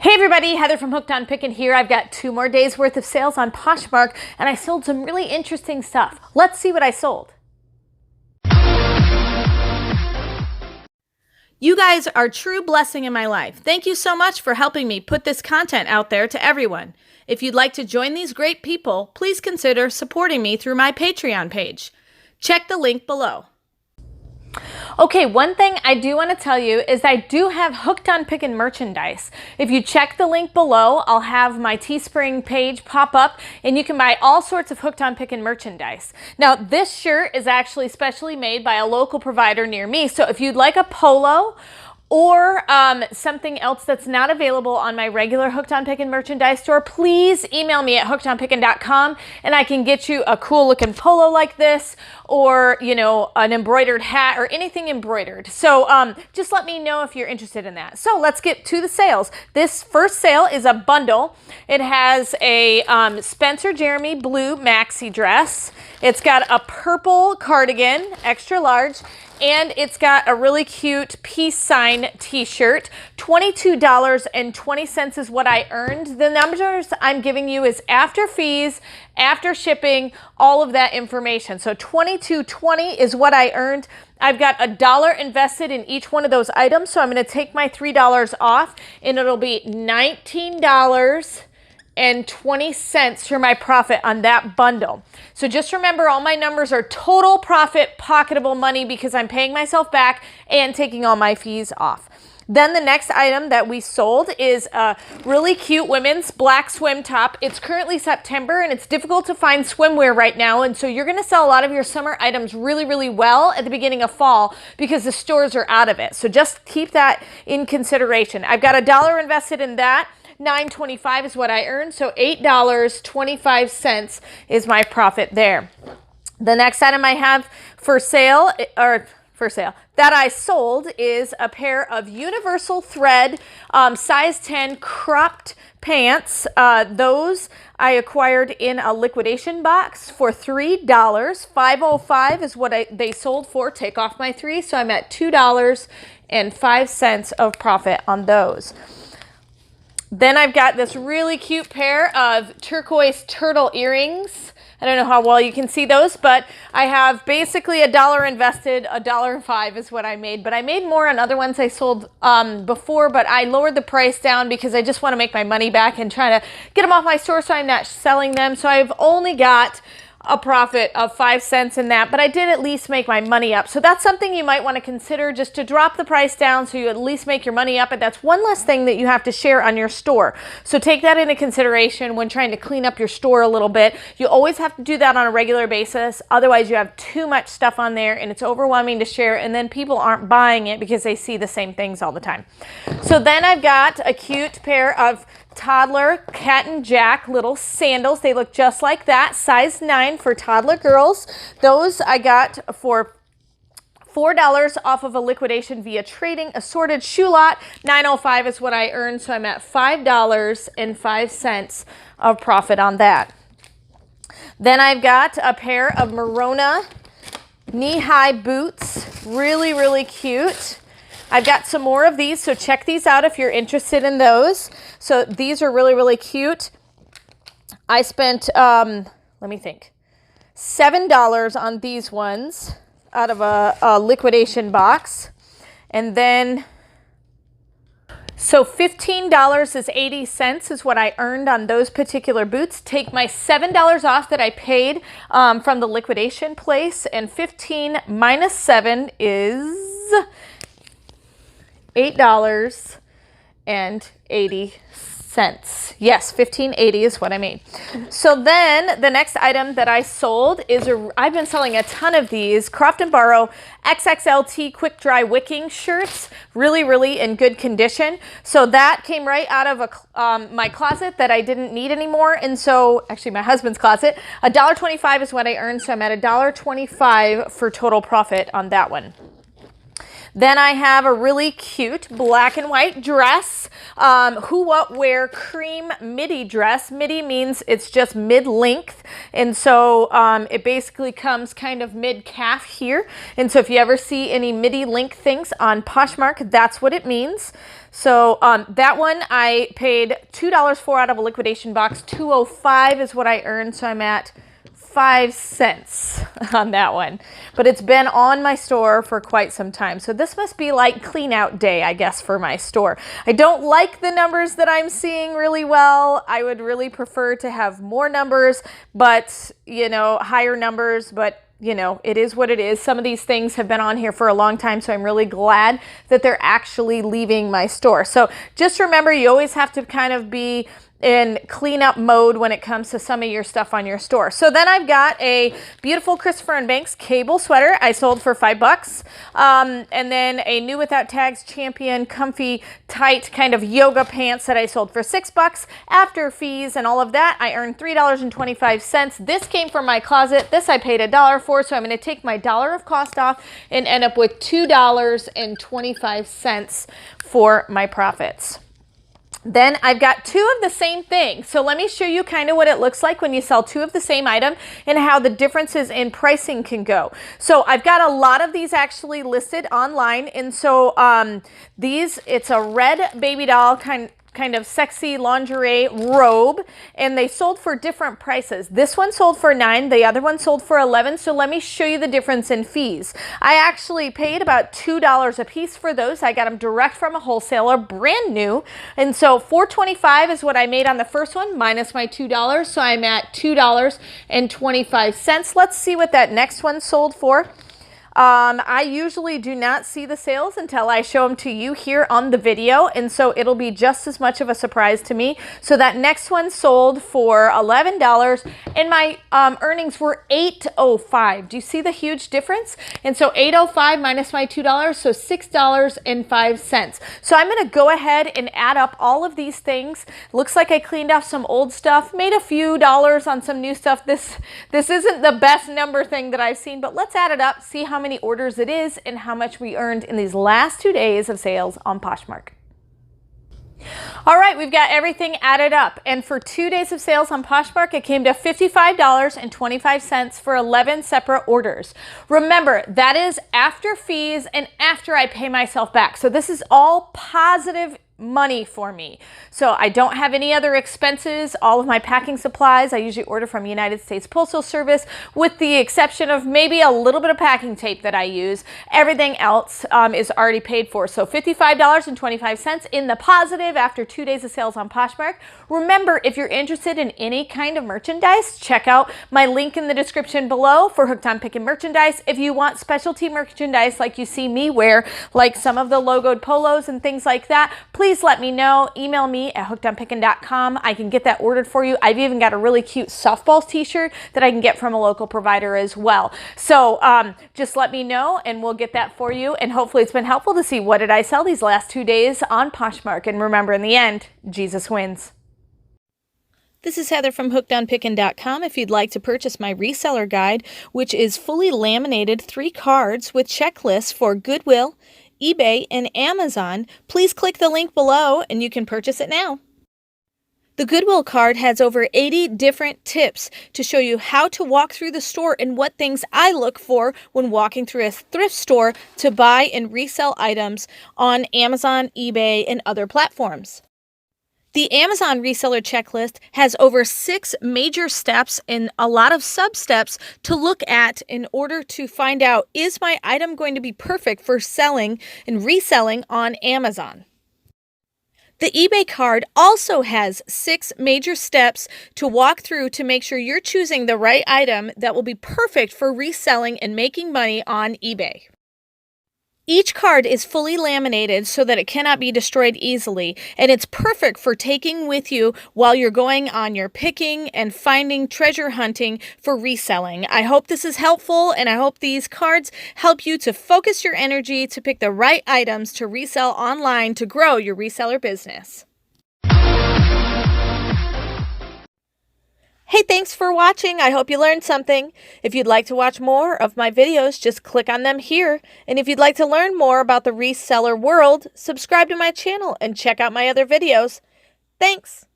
Hey everybody, Heather from Hooked on Pickin here. I've got 2 more days worth of sales on Poshmark and I sold some really interesting stuff. Let's see what I sold. You guys are a true blessing in my life. Thank you so much for helping me put this content out there to everyone. If you'd like to join these great people, please consider supporting me through my Patreon page. Check the link below. Okay, one thing I do want to tell you is I do have Hooked on Pickin merchandise. If you check the link below, I'll have my Teespring page pop up and you can buy all sorts of Hooked on Pickin merchandise. Now, this shirt is actually specially made by a local provider near me. So if you'd like a polo or something else that's not available on my regular Hooked on Pickin merchandise store, please email me at hookedonpickin.com and I can get you a cool looking polo like this, or an embroidered hat or anything embroidered. So just let me know if you're interested in that. So let's get to the sales. This first sale is a bundle. It has a Spencer Jeremy blue maxi dress. It's got a purple cardigan, extra large, and it's got a really cute peace sign t-shirt. $22.20 is what I earned. The numbers I'm giving you is after fees, after shipping, all of that information. So $22.20 is what I earned. I've got $1 invested in each one of those items, so I'm going to take my $3 off, and it'll be $19.20 for my profit on that bundle. So just remember, all my numbers are total profit, pocketable money, because I'm paying myself back and taking all my fees off. Then the next item that we sold is a really cute women's black swim top. It's currently September and it's difficult to find swimwear right now, and so you're going to sell a lot of your summer items really, really well at the beginning of fall because the stores are out of it. So just keep that in consideration. I've got $1 invested in that. $9.25 is what I earned, so $8.25 is my profit there. The next item I have for sale that I sold is a pair of universal thread size 10 cropped pants. Those I acquired in a liquidation box for $3. $5.05 is what they sold for. Take off my $3, so I'm at $2.05 of profit on those. Then I've got this really cute pair of turquoise turtle earrings. I don't know how well you can see those, but I have basically $1 invested, $1.05 is what I made. But I made more on other ones I sold before, but I lowered the price down because I just want to make my money back and try to get them off my store so I'm not selling them. So I've only got a profit of 5 cents in that, but I did at least make my money up. So that's something you might want to consider, just to drop the price down so you at least make your money up. And that's one less thing that you have to share on your store. So take that into consideration when trying to clean up your store a little bit. You always have to do that on a regular basis. Otherwise you have too much stuff on there and it's overwhelming to share, and then people aren't buying it because they see the same things all the time. So then I've got a cute pair of toddler Cat and Jack little sandals. They look just like that, size 9 for toddler girls. Those I got for $4 off of a liquidation via trading assorted shoe lot. $9.05 is what I earned, so I'm at $5.05 of profit on that. Then I've got a pair of Merona knee-high boots, really, really cute. I've got some more of these, so check these out if you're interested in those. So these are really, really cute. I spent, let me think, $7 on these ones out of a liquidation box. And then, so $15.80 is what I earned on those particular boots. Take my $7 off that I paid from the liquidation place, and 15 minus 7 is $8.80. Yes, $15.80 is what I made. So then the next item that I sold is I've been selling a ton of these Croft & Barrow XXLT quick dry wicking shirts, really, really in good condition. So that came right out of my closet that I didn't need anymore. And so actually my husband's closet. $1.25 is what I earned. So I'm at $1.25 for total profit on that one. Then I have a really cute black and white dress, who, what, wear cream midi dress. Midi means it's just mid-length, and so it basically comes kind of mid-calf here. And so if you ever see any midi length things on Poshmark, that's what it means. So that one I paid $2 for out of a liquidation box. $2.05 is what I earned, so I'm at 5 cents on that one. But it's been on my store for quite some time. So this must be like clean out day, I guess, for my store. I don't like the numbers that I'm seeing really well. I would really prefer to have more numbers, but, you know, higher numbers, but you know, it is what it is. Some of these things have been on here for a long time, so I'm really glad that they're actually leaving my store. So just remember, you always have to kind of be in cleanup mode when it comes to some of your stuff on your store. So then I've got a beautiful Christopher & Banks cable sweater I sold for $5. And then a new without tags Champion comfy tight kind of yoga pants that I sold for $6. After fees and all of that, I earned $3.25. This came from my closet. This I paid $1 for, so I'm going to take my $1 of cost off and end up with $2.25 for my profits. Then I've got two of the same thing. So let me show you kind of what it looks like when you sell two of the same item and how the differences in pricing can go. So I've got a lot of these actually listed online. And so it's a red baby doll kind of sexy lingerie robe, and they sold for different prices. This one sold for $9, the other one sold for $11. So let me show you the difference in fees. I actually paid about $2 a piece for those. I got them direct from a wholesaler, brand new. And so $4.25 is what I made on the first one minus my $2. So I'm at $2.25. Let's see what that next one sold for. I usually do not see the sales until I show them to you here on the video, and so it'll be just as much of a surprise to me. So that next one sold for $11, and my earnings were $8.05. Do you see the huge difference? And so $8.05 minus my $2, so $6.05. So I'm going to go ahead and add up all of these things. Looks like I cleaned off some old stuff, made a few dollars on some new stuff. This isn't the best number thing that I've seen, but let's add it up, see how many orders it is and how much we earned in these last 2 days of sales on Poshmark. All right, we've got everything added up, and for 2 days of sales on Poshmark, it came to $55.25 for 11 separate orders. Remember, that is after fees and after I pay myself back. So this is all positive money for me. So I don't have any other expenses. All of my packing supplies I usually order from United States Postal Service, with the exception of maybe a little bit of packing tape that I use. Everything else is already paid for. So $55.25 in the positive after 2 days of sales on Poshmark. Remember, if you're interested in any kind of merchandise, check out my link in the description below for Hooked on Pickin merchandise. If you want specialty merchandise like you see me wear, like some of the logoed polos and things like that, please let me know. Email me at hookedonpickin.com. I can get that ordered for you. I've even got a really cute softball t-shirt that I can get from a local provider as well. So just let me know and we'll get that for you. And hopefully it's been helpful to see what did I sell these last 2 days on Poshmark. And remember, in the end, Jesus wins. This is Heather from hookedonpickin.com. If you'd like to purchase my reseller guide, which is fully laminated 3 cards with checklists for Goodwill, eBay, and Amazon, please click the link below and you can purchase it now. The Goodwill card has over 80 different tips to show you how to walk through the store and what things I look for when walking through a thrift store to buy and resell items on Amazon, eBay, and other platforms. The Amazon reseller checklist has over 6 major steps and a lot of sub-steps to look at in order to find out, is my item going to be perfect for selling and reselling on Amazon? The eBay card also has 6 major steps to walk through to make sure you're choosing the right item that will be perfect for reselling and making money on eBay. Each card is fully laminated so that it cannot be destroyed easily, and it's perfect for taking with you while you're going on your picking and finding treasure hunting for reselling. I hope this is helpful, and I hope these cards help you to focus your energy to pick the right items to resell online to grow your reseller business. Hey, thanks for watching. I hope you learned something. If you'd like to watch more of my videos, just click on them here. And if you'd like to learn more about the reseller world, subscribe to my channel and check out my other videos. Thanks.